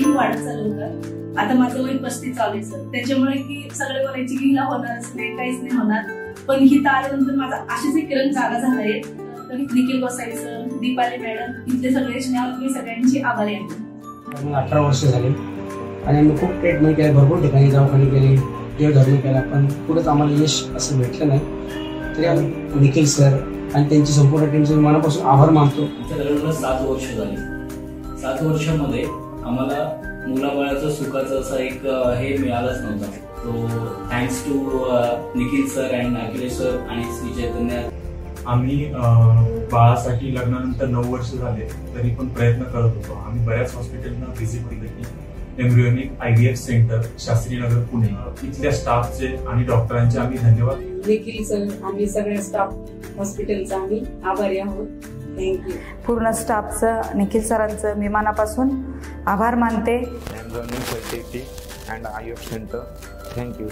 मी वाढत चालू होतं. आता माझं वय 35 चालू आहे सर. त्याच्यामुळे की सगळे बोलायचे की हिला होणारच नाही, काहीच नाही होणार. पण हिथं आल्यानंतर माझा अशीच एक किरण जागा झालाय. तर निखिल गोसावी सर, दीपाली मॅडम, इथले सगळे मी सगळ्यांची आभारी आहे. 18 वर्ष झाली आणि आम्ही खूप ट्रीटमेंट केल्या, भरपूर ठिकाणी दवाखाने केले, देवधर्म केला, पण कुठेच आम्हाला यश असं भेटलं नाही. तरी आम्ही निखिल सर आणि त्यांची संपूर्ण टीमचे मनापासून आभार मानतो. लग्नाला 7 वर्ष झाली. 7 वर्षामध्ये आम्हाला मुलाबाळाचं सुखाचं असं एक हे मिळालंच नव्हतं. तो thanks to Nikhil sir and Akhilesh sir आणि श्री चैतन्य. आम्ही बाळासाठी लग्नानंतर 9 वर्ष झाले तरी पण प्रयत्न करत होतो. आम्ही बऱ्याच हॉस्पिटलना व्हिजिट केली की embryonic IVF centre Shastrinagar Pune, इथल्या स्टाफचे आणि डॉक्टरांचे आम्ही धन्यवाद. निखिल सर, आम्ही सगळ्या स्टाफ हॉस्पिटलचा आम्ही आभारी आहोत. थँक्यू. पूर्ण स्टाफचं, निखिल सरांचं मी मनापासून आभार मानते. Embryonic fertility and IVF centre. Thank you.